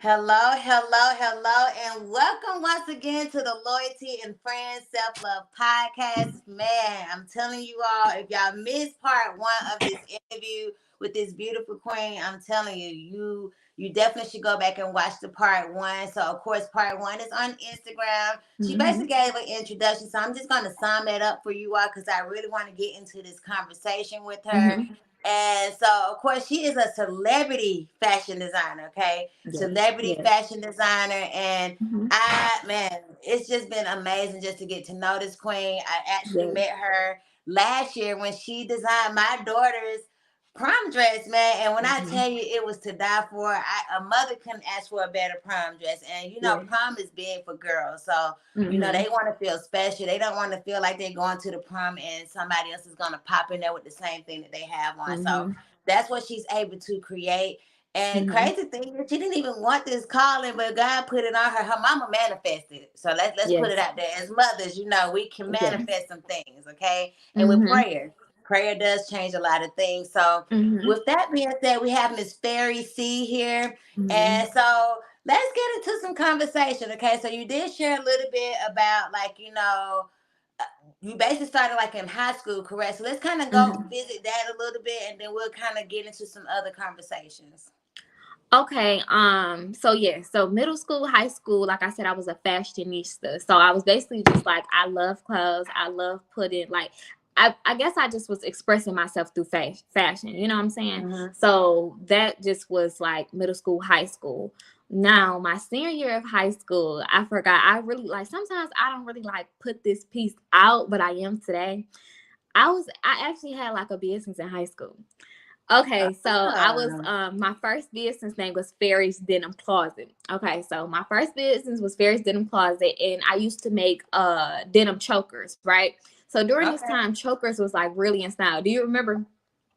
Hello, hello, hello, and welcome once again to the Loyalty and Friends Self Love Podcast. Man, I'm telling you all, if y'all missed part one of this interview with this beautiful queen, I'm telling you, you definitely should go back and watch the part one. So, of course, part one is on Instagram. She Mm-hmm. basically gave an introduction, so I'm just going to sum that up for you all because I really want to get into this conversation with her. Mm-hmm. And so, of course, she is a celebrity fashion designer, okay? Yes. Celebrity Yes. fashion designer. And Mm-hmm. man, it's just been amazing just to get to know this queen. I actually Yes. met her last year when she designed my daughter's prom dress, man. And when I Mm-hmm. tell you it was to die for, a mother couldn't ask for a better prom dress. And, Yes. prom is big for girls. So, Mm-hmm. they want to feel special. They don't want to feel like they're going to the prom and somebody else is going to pop in there with the same thing that they have on. So Mm-hmm. that's what she's able to create. And Mm-hmm. crazy thing is, she didn't even want this calling, but God put it on her. Her mama manifested it. So let's put it Yes. out there. As mothers, we can Yes. manifest some things, okay? And with Mm-hmm. prayer does change a lot of things. So Mm-hmm. with that being said, we have Miss Fairy C here, Mm-hmm. and so let's get into some conversation, okay? So you did share a little bit about uh, you basically started like in high school, correct? So let's kind of go Mm-hmm. visit that a little bit, and then we'll kind of get into some other conversations. Okay. So yeah. So middle school, high school, like I said, I was a fashionista. So I was basically just like, I love clothes. I love putting like. I guess I just was expressing myself through fashion. You know what I'm saying? Mm-hmm. So that just was like middle school, high school. Now, my senior year of high school, I forgot. I really like, sometimes I don't really like put this piece out, but I am today. I actually had like a business in high school. Okay, so I was Ah, my first business name was Fairy's Denim Closet. Okay, so my first business was Fairy's Denim Closet, and I used to make denim chokers, right? So during this okay. time, chokers was like really in style. Do you remember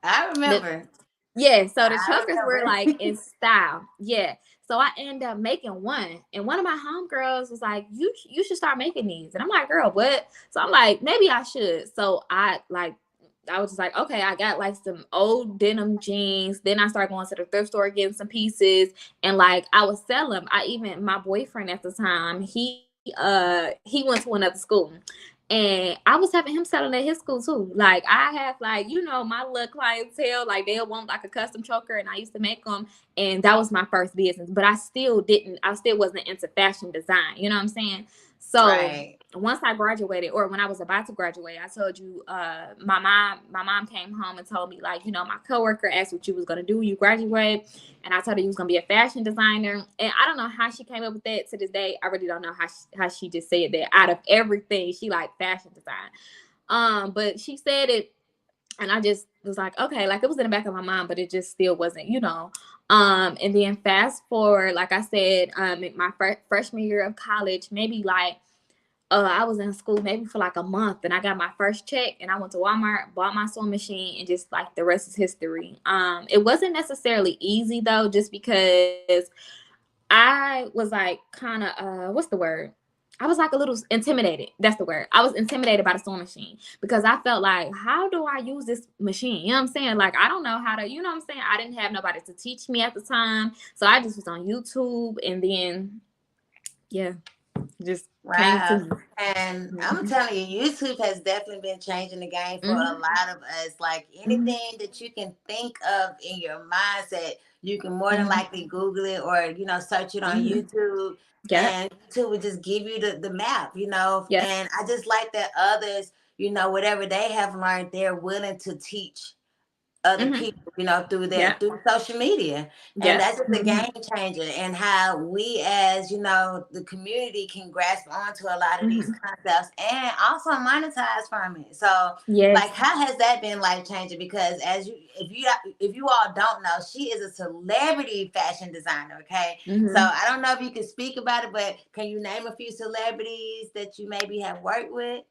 I the remember. yeah, so the I chokers were like remember. in style. Yeah. So I ended up making one. And one of my homegirls was like, you should start making these. And I'm like, girl, what? So I'm like, maybe I should. So I was just like, okay, I got like some old denim jeans. Then I started going to the thrift store getting some pieces. And like I would sell them. I even my boyfriend at the time, he went to another school. And I was having him selling at his school too. Like I have like, my little clientele, like they'll want like a custom choker and I used to make them. And that was my first business. But I still wasn't into fashion design. You know what I'm saying? So Right. once I graduated, or when I was about to graduate, I told you, my mom came home and told me, like, my coworker asked what you was gonna do when you graduate, and I told her you was gonna be a fashion designer. And I don't know how she came up with that. To this day, I really don't know how she just said that. Out of everything, she like fashion design. But she said it, and I just was like, okay, like it was in the back of my mind, but it just still wasn't. And then fast forward, like I said, in my freshman year of college, maybe like I was in school maybe for like a month, and I got my first check, and I went to Walmart, bought my sewing machine, and just like the rest is history. It wasn't necessarily easy though, just because I was like kind of what's the word? I was like a little intimidated. That's the word. I was intimidated by the sewing machine because I felt like, how do I use this machine? You know what I'm saying? Like, I don't know how to, you know what I'm saying? I didn't have nobody to teach me at the time. So I just was on YouTube, and then, yeah, just came to Wow. me. And I'm Mm-hmm. telling you, YouTube has definitely been changing the game for a Mm-hmm. lot of us. Like Mm-hmm. anything that you can think of in your mindset, you can more than Mm-hmm. likely Google it or, search it on Mm-hmm. YouTube. Yep. And YouTube would just give you the map. Yep. And I just like that others, whatever they have learned, they're willing to teach other Mm-hmm. people, through their Yep. through social media. And Yep. that's just a Mm-hmm. game changer and how we as, the community can grasp onto a lot of these Mm-hmm. concepts and also monetize from it. So like Yes. how has that been life changing? Because if you all don't know, she is a celebrity fashion designer, okay? So Mm-hmm. I don't know if you can speak about it, but can you name a few celebrities that you maybe have worked with?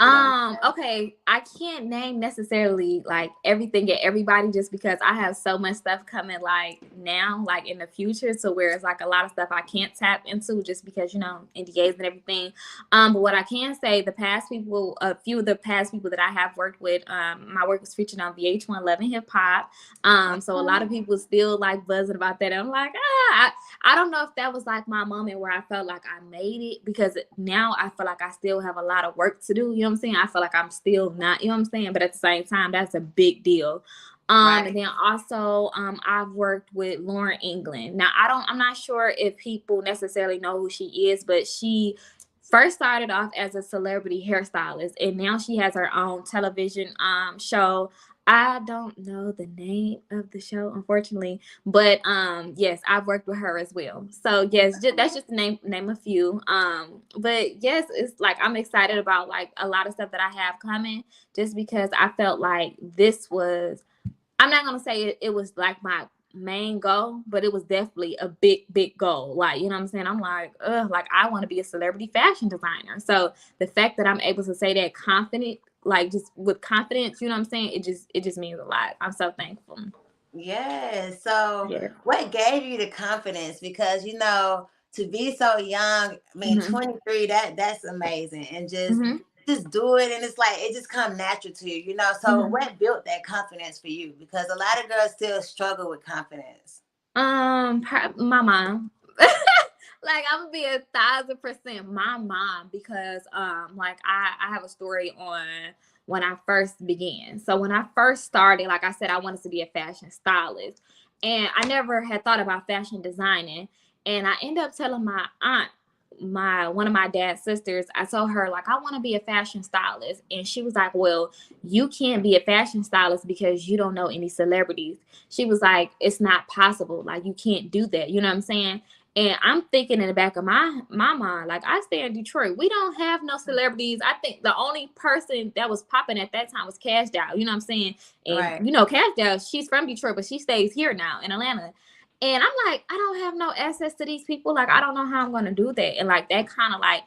Okay, I can't name necessarily like everything and everybody just because I have so much stuff coming like now, like in the future, so where it's like a lot of stuff I can't tap into just because, you know, NDAs and everything. But what I can say, a few of the past people that I have worked with, my work was featured on VH1 Hip Hop. So a lot of people still like buzzing about that. And I'm like, I don't know if that was like my moment where I felt like I made it, because now I feel like I still have a lot of work to do. You know what I'm saying? I feel like I'm still not, you know what I'm saying? But at the same time, that's a big deal. And then also, I've worked with Lauren England. Now, I'm not sure if people necessarily know who she is, but she first started off as a celebrity hairstylist, and now she has her own television show. I don't know the name of the show, unfortunately, but yes, I've worked with her as well. So yes, that's just to name a few. But yes, it's like I'm excited about like a lot of stuff that I have coming, just because I felt like this was. I'm not gonna say it was like my main goal, but it was definitely a big goal. Like, you know what I'm saying? I'm like, like I want to be a celebrity fashion designer. So the fact that I'm able to say that confident, like just with confidence, you know what I'm saying? It just means a lot. I'm so thankful. Yeah. So, Yeah. what gave you the confidence? Because to be so young, I mean, Mm-hmm. 23, that's amazing, and Mm-hmm. just do it, and it's like it just come natural to you, So, Mm-hmm. what built that confidence for you? Because a lot of girls still struggle with confidence. My mom. Like I'm gonna be 1,000% my mom, because like I have a story on when I first began. So when I first started, like I said, I wanted to be a fashion stylist, and I never had thought about fashion designing. And I ended up telling my aunt, one of my dad's sisters, I told her like I want to be a fashion stylist, and she was like, well, you can't be a fashion stylist because you don't know any celebrities. She was like, it's not possible, like you can't do that, you know what I'm saying? And I'm thinking in the back of my mind, like I stay in Detroit, we don't have no celebrities. I think the only person that was popping at that time was Cash Doll, you know what I'm saying? And Right. you know, Cash Doll, she's from Detroit, but she stays here now in Atlanta. And I'm like, I don't have no access to these people. Like, I don't know how I'm gonna do that. And like that kind of like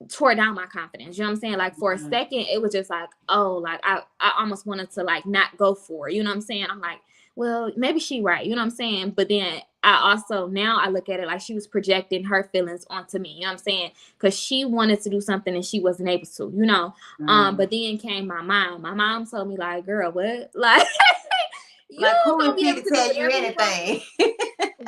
tore down my confidence. You know what I'm saying? Like for a Mhm. second, it was just like, oh, like I almost wanted to like not go for it. You know what I'm saying? I'm like, well, maybe she right. You know what I'm saying? But then I also now I look at it like she was projecting her feelings onto me. You know what I'm saying? Because she wanted to do something and she wasn't able to. You know. Mhm. But then came my mom. My mom told me like, girl, what? Like you Like, who gonna is be she able to to do tell you whatever you want. anything?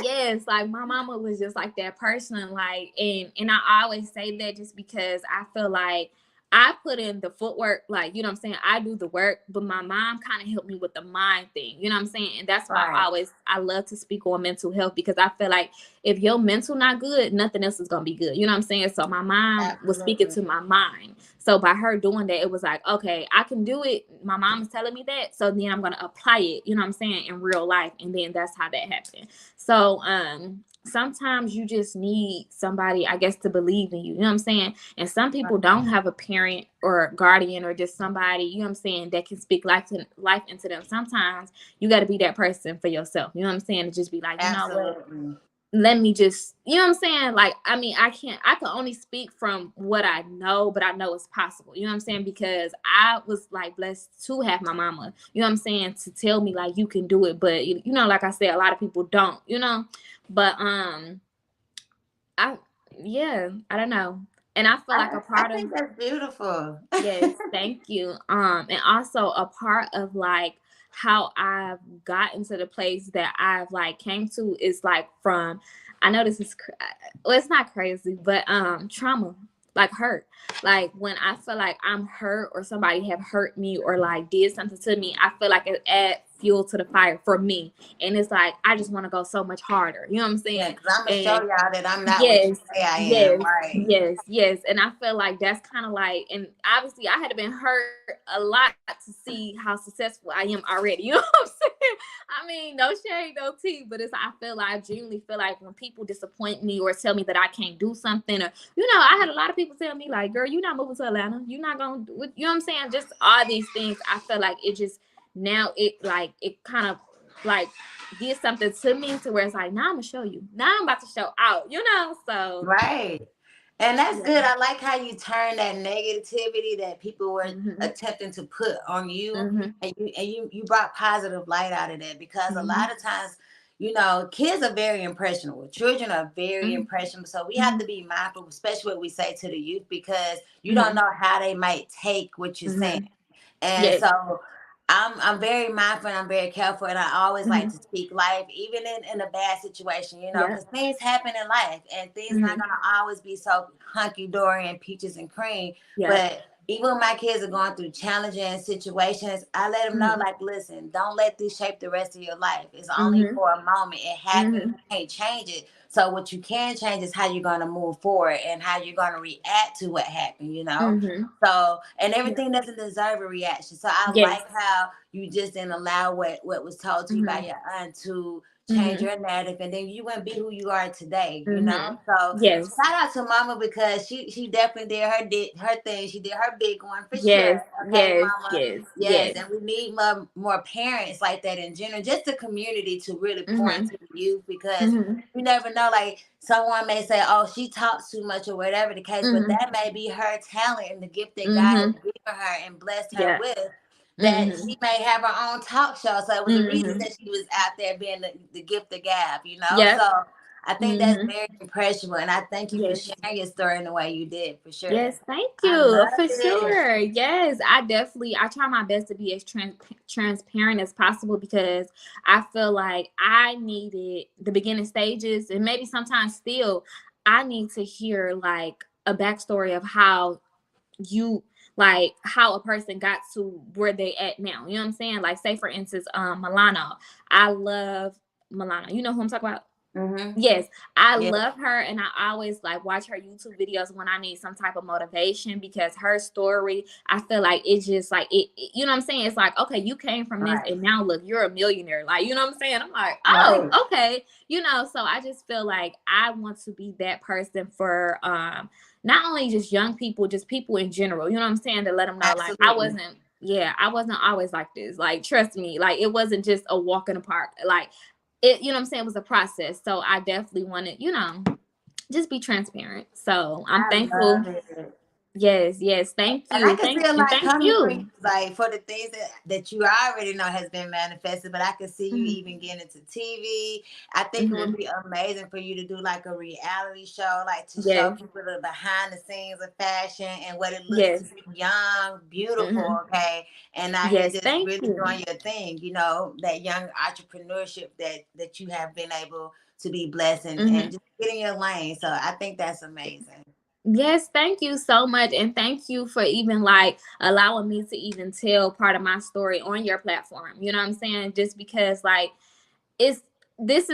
Yes, like my mama was just like that person, like, and I always say that just because I feel like I put in the footwork, like, you know what I'm saying? I do the work, but my mom kind of helped me with the mind thing, you know what I'm saying? And that's why Right. I love to speak on mental health, because I feel like if your mental not good, nothing else is gonna be good. You know what I'm saying? So my mom was speaking Absolutely. to my mind. So by her doing that, it was like, okay, I can do it. My mom is telling me that, so then I'm gonna apply it, you know what I'm saying, in real life. And then that's how that happened. So sometimes you just need somebody, I guess, to believe in you. You know what I'm saying? And some people don't have a parent or a guardian or just somebody, you know what I'm saying, that can speak life into them. Sometimes you got to be that person for yourself. You know what I'm saying? To just be like, you know what? Absolutely. Let me just, you know what I'm saying? Like, I mean, I can only speak from what I know, but I know it's possible. You know what I'm saying? Because I was like blessed to have my mama, you know what I'm saying, to tell me like you can do it. But you know, like I said, a lot of people don't, you know. But I yeah, I don't know. And I feel like a I part of. think that's beautiful. Yes, thank you. And also a part of like how I've gotten to the place that I've like came to is like from, I know this is well, it's not crazy, but trauma, like hurt. Like when I feel like I'm hurt or somebody have hurt me or like did something to me, I feel like it add fuel to the fire for me. And it's like I just want to go so much harder. You know what I'm Yeah, saying? because I'm gonna show And y'all that I'm not what you yes, say I am. yes, Right. yes. And I feel like that's kind of like, and obviously I had been hurt a lot to see how successful I am already. You know what I'm saying? I mean, no shade, no tea, but it's, I feel like, I genuinely feel like when people disappoint me or tell me that I can't do something, or, you know, I had a lot of people tell me like, girl, you're not moving to Atlanta. You're not going to, you know what I'm saying? Just all these things. I feel like it just, now it kind of like did something to me to where it's like, now I'm gonna show you. Now I'm about to show out, you know? So Right. And that's Yeah. good. I like how you turn that negativity that people were Mhm. attempting to put on you, Mhm. and you brought positive light out of that, because a Mhm. lot of times, kids are very impressionable. Children are very Mhm. impressionable. So we have Mhm. to be mindful, especially what we say to the youth, because you don't Mhm. know how they might take what you're saying. Mhm. And Yes. so I'm very mindful and I'm very careful, and I always like Mhm. to speak life, even in a bad situation, Yep. because things happen in life, and things not Mhm. gonna always be so hunky dory and peaches and cream. Yep. But even when my kids are going through challenging situations, I let them know, Mhm. like, listen, don't let this shape the rest of your life. It's only Mhm. for a moment. It happened. Mhm. You can't change it. So what you can change is how you're gonna move forward and how you're gonna react to what happened. Mhm. So, and Yeah. everything doesn't deserve a reaction. So I Yes. like how you just didn't allow what was told to you by Mhm. your aunt to change Mhm. your narrative, and then you wouldn't be who you are today. Mhm. So Yes. shout out to Mama, because she definitely did her thing. She did her big one for Yes. sure. Okay, Yes. Mama. Yes. Yes, Yes. and we need more parents like that in general, just the community to really pour Mhm. into the youth, because Mhm. you never know. Like, someone may say, "Oh, she talks too much," or whatever the case, but Mhm. that may be her talent and the gift that God has Mhm. given her and blessed her Yeah. with. That Mhm. she may have her own talk show, so it was a reason Mhm. that she was out there being the gift of gab. Yep. So I think that's Mhm. very impressionable, and I thank you for Yes. sharing your story in the way you did, for sure. Yes, thank I you love for it. sure. Yes, I try my best to be as transparent as possible, because I feel like I needed the beginning stages, and maybe sometimes still I need to hear like a backstory of how you like how a person got to where they at now. You know what I'm saying? Like, say for instance, Milano. I love Milano. You know who I'm talking about? Mm-hmm. Yes, I Yeah. love her, and I always like watch her YouTube videos when I need some type of motivation, because her story, I feel like it's just like you know what I'm saying? It's like, okay, you came from this Right. and now look, you're a millionaire. Like, you know what I'm saying? I'm like, oh, Right. okay. So I just feel like I want to be that person for not only just young people, just people in general. You know what I'm saying? To let them know, like, Absolutely. I wasn't always like this. Like, trust me, like, it wasn't just a walk in the park. Like, it, you know what I'm saying, it was a process. So I definitely wanted, just be transparent. So I'm I thankful. love it. Yes, yes. Thank And I you. can see Thank a you. lot Thank coming for you, you. like for the things that you already know has been manifested. But I can see you Hmm. even getting into TV. I think it would Hmm. be amazing for you to do like a reality show, like to show Yes. people the behind the scenes of fashion and what it looks to Yes. be young, beautiful, Hmm. okay, and out here Yes. just Thank really you. doing your thing. That young entrepreneurship that you have been able to be blessed and Hmm. just get in your lane. So I think that's amazing. Yes, thank you so much. And thank you for even like allowing me to even tell part of my story on your platform. You know what I'm saying? Just because like it's this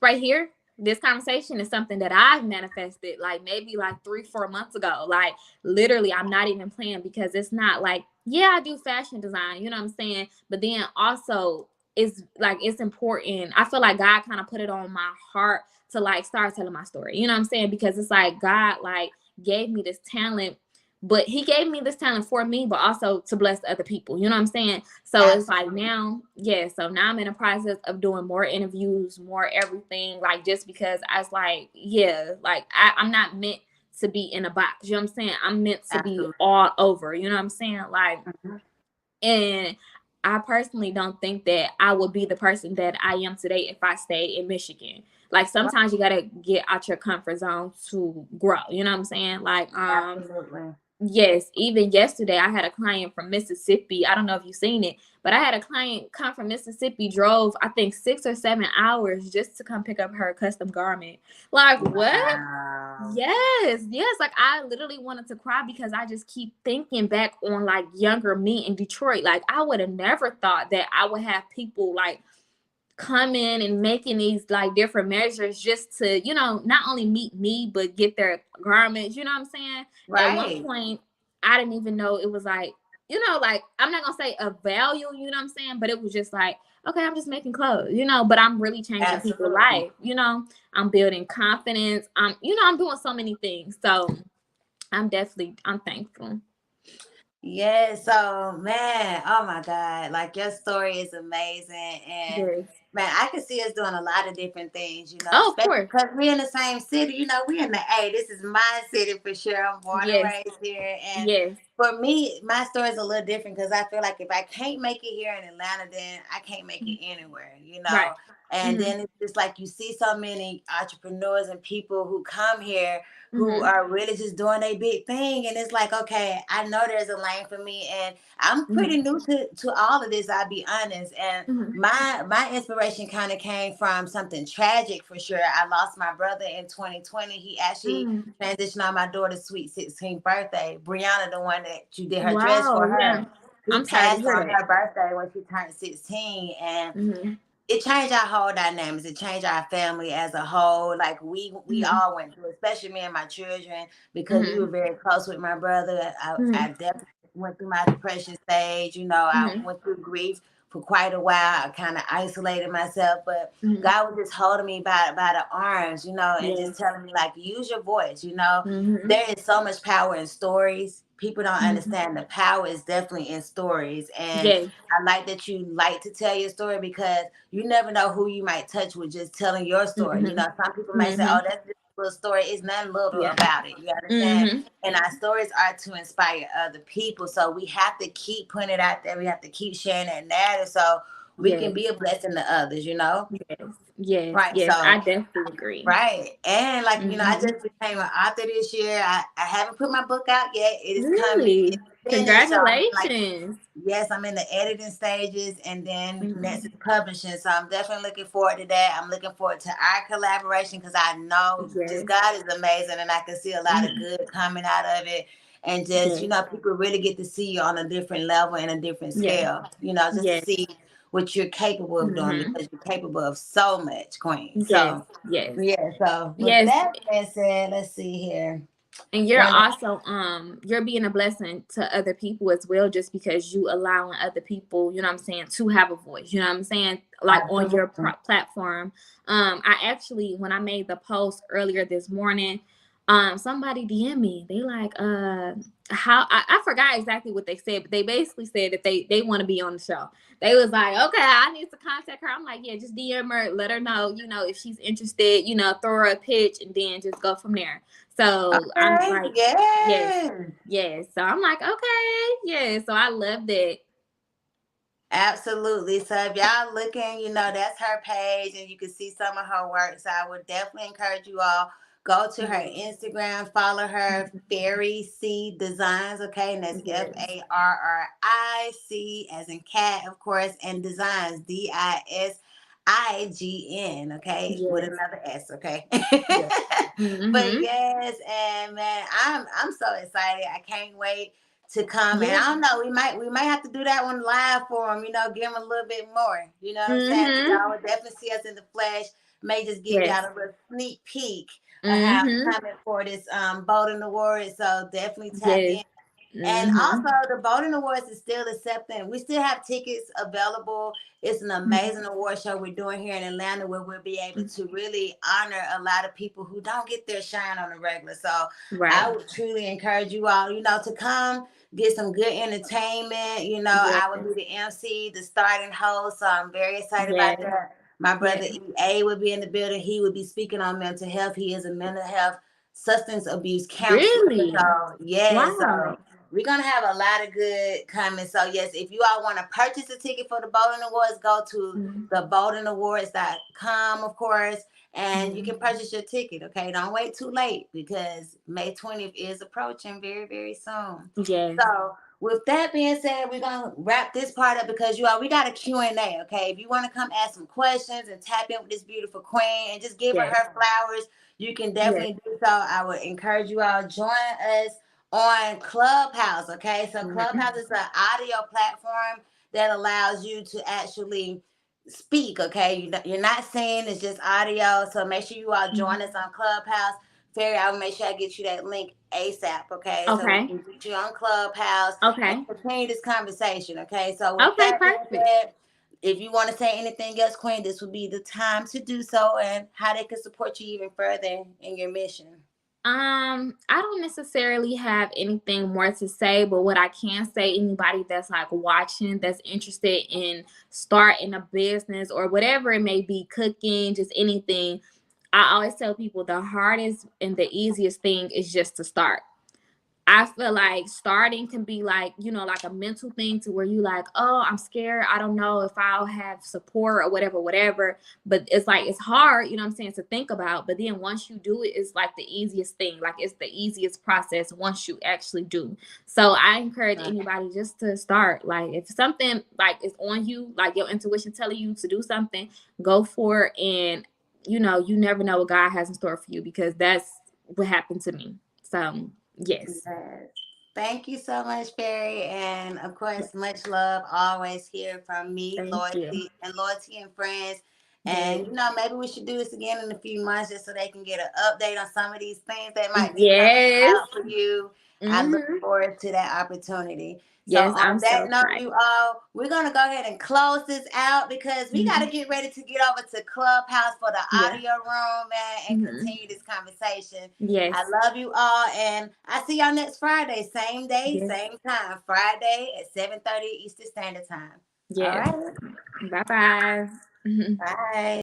right here, this conversation is something that I've manifested like maybe like 3-4 months ago. Like, literally, I'm not even playing, because it's not like, yeah, I do fashion design, you know what I'm saying, but then also it's like it's important. I feel like God kind of put it on my heart to like start telling my story, you know what I'm saying, because it's like God like gave me this talent, but he gave me this talent for me, but also to bless other people. You know what I'm saying? So it's like Absolutely. now, yeah. So now I'm in the process of doing more interviews, more everything. Like, just because I was like, yeah, like I'm not meant to be in a box. You know what I'm saying? I'm meant to be Absolutely. all over. You know what I'm saying? Like, Mhm. and I personally don't think that I would be the person that I am today if I stayed in Michigan. Like, sometimes you gotta get out your comfort zone to grow. You know what I'm saying? Like, Absolutely. yes, even yesterday I had a client from Mississippi. I don't know if you've seen it, but I had a client come from Mississippi, drove I think 6 or 7 hours just to come pick up her custom garment. Like, what? Wow. Yes, yes. Like, I literally wanted to cry, because I just keep thinking back on like younger me in Detroit. Like, I would have never thought that I would have people like coming and making these like different measures just to, not only meet me but get their garments. You know what I'm saying? At one Right. point, I didn't even know it was like, like, I'm not gonna say a value, you know what I'm saying, but it was just like, okay, I'm just making clothes, but I'm really changing people's Absolutely. life. I'm building confidence. I'm doing so many things. So I'm thankful. Yeah. So, man, oh my God, like your story is amazing, and Yes. Man, I can see us doing a lot of different things, Oh, of especially course. because we're in the same city. We in the A. This is my city for sure. I'm born and Yes. raised here. And Yes. for me, my story is a little different because I feel like if I can't make it here in Atlanta, then I can't make it anywhere. Right. And Mm-hmm. then it's just like you see so many entrepreneurs and people who come here who Mm-hmm. are really just doing a big thing. And it's like, okay, I know there's a lane for me. And I'm Mm-hmm. pretty new to all of this, I'll be honest. And Mm-hmm. my inspiration kind of came from something tragic for sure. I lost my brother in 2020. He actually Mm. transitioned on my daughter's sweet 16th birthday. Brianna, the one that you did her dress Wow. for Yeah. her, he I'm sorry to passed hear on that. her birthday when she turned 16. And Mm-hmm. it changed our whole dynamics. It changed our family as a whole. Like we Mm-hmm. all went through, especially me and my children, because we Mm-hmm. were very close with my brother. I Mm-hmm. definitely went through my depression stage. I Mm-hmm. went through grief for quite a while. I kind of isolated myself, but Mm-hmm. God was just holding me by the arms, and Yes. just telling me like, use your voice. Mm-hmm. There is so much power in stories. People don't Mm-hmm. understand the power is definitely in stories. And Yes. I like that you like to tell your story because you never know who you might touch with just telling your story. Mm-hmm. Some people may say, Mm-hmm. oh, that's just a little story. It's nothing little Yeah. about it. You understand? Mm-hmm. And our stories are to inspire other people. So we have to keep putting it out there. We have to keep sharing that narrative so we can Yes. be a blessing to others. Yes. Yes. Right. Yes. I So definitely agree. right. And like, I Mm-hmm. just became an author this year. I haven't put my book out yet. It is coming. Really? It's finished. So I'm in like, Congratulations. yes, I'm in the editing stages and then next Mm-hmm. is publishing. So I'm definitely looking forward to that. I'm looking forward to our collaboration because I know just Yes. God is amazing and I can see a lot of Mm-hmm. good coming out of it. And just, Yes. people really get to see you on a different level and a different Yes. scale, just to Yes. see what you're capable of doing Mm-hmm. because you're capable of so much, Queen. Yes. So Yes. yeah, so with Yes. that being said, let's see here. And you're One, also you're being a blessing to other people as well, just because you allowing other people, you know what I'm saying, to have a voice, you know what I'm saying, like on your absolutely. platform. I actually, when I made the post earlier this morning, somebody DM me. They like, how I forgot exactly what they said, but they basically said that they want to be on the show. They was like, okay, I need to contact her. I'm like, yeah, just DM her, let her know, if she's interested, throw her a pitch and then just go from there. So I'm Okay, like, yes, yes. yes. So I'm like, okay, yeah. So I love that. Absolutely. So if y'all looking, that's her page and you can see some of her work. So I would definitely encourage you all go to her Yes. Instagram, follow her 𝒓𝒐 Designs, okay? And that's Yes. FARRIC as in cat, of course, and designs DISIGN, okay? With Yes. another S, okay? Yes. But Mm-hmm. yes, and man, I'm so excited. I can't wait to come. And I Yes. don't know, we might have to do that one live for them, give them a little bit more. You know what I'm saying? So Mm-hmm. y'all would definitely see us in the flesh. May just give Yes. y'all a little sneak peek of how I'm Mm-hmm. coming for this Bolden Award. So definitely tap Yes. in. And Mm-hmm. also, the Bolden Awards is still accepting. We still have tickets available. It's an amazing award show we're doing here in Atlanta where we'll be able to really honor a lot of people who don't get their shine on the regular. So Right. I would truly encourage you all, to come get some good entertainment. Yes. I would be the MC, the starting host. So I'm very excited about Yes. that. My brother Yes. EA would be in the building. He would be speaking on mental health. He is a mental health substance abuse counselor. Really? So yes, so Wow. we're gonna have a lot of good coming. So yes, if you all want to purchase a ticket for the Bolden Awards, go to Mm-hmm. the boldenawards.com, of course, and you Mm-hmm. can purchase your ticket. Okay, don't wait too late because May 20th is approaching very, very soon. Yes. So with that being said, we're gonna wrap this part up because we got a Q&A. Okay, if you want to come ask some questions and tap in with this beautiful queen and just give her Yes. her flowers, you can Yes. definitely do so. I would encourage you all join us on Clubhouse. Okay, so Mm-hmm. Clubhouse is an audio platform that allows you to actually speak. Okay, you're not seeing, it's just audio. So make sure you all join us on Clubhouse. Fairy, I will make sure I get you that link ASAP. Okay, so we Okay. can get you on Clubhouse and Okay. continue this conversation. Okay, so with Okay. that being Perfect. said, if you want to say anything else, Queen, this would be the time to do so, and how they can support you even further in your mission. I don't necessarily have anything more to say, but what I can say, anybody that's like watching, that's interested in starting a business or whatever it may be, cooking, just anything, I always tell people the hardest and the easiest thing is just to start. I feel like starting can be like, like a mental thing to where you like, oh, I'm scared. I don't know if I'll have support or whatever, whatever. But it's like, it's hard, what I'm saying, to think about. But then once you do it, it's like the easiest thing. Like it's the easiest process once you actually do. So I encourage anybody just to start. Like if something like is on you, like your intuition telling you to do something, go for it. And, you never know what God has in store for you, because that's what happened to me. So yes. Thank you so much, Fairy. And of course, much love always here from me, Thank you. Loyalty and Friends. Yes. And maybe we should do this again in a few months just so they can get an update on some of these things that might be coming Yes. out for you. I look forward to that opportunity. So Yes, on I'm that so note, excited. you all, we're gonna go ahead and close this out because we gotta get ready to get over to Clubhouse for the audio room, man, and continue this conversation. Yes. I love you all, and I see y'all next Friday, same day, Yes. same time, Friday at 7:30 Eastern Standard Time. Yes. All right. Bye-bye. Bye.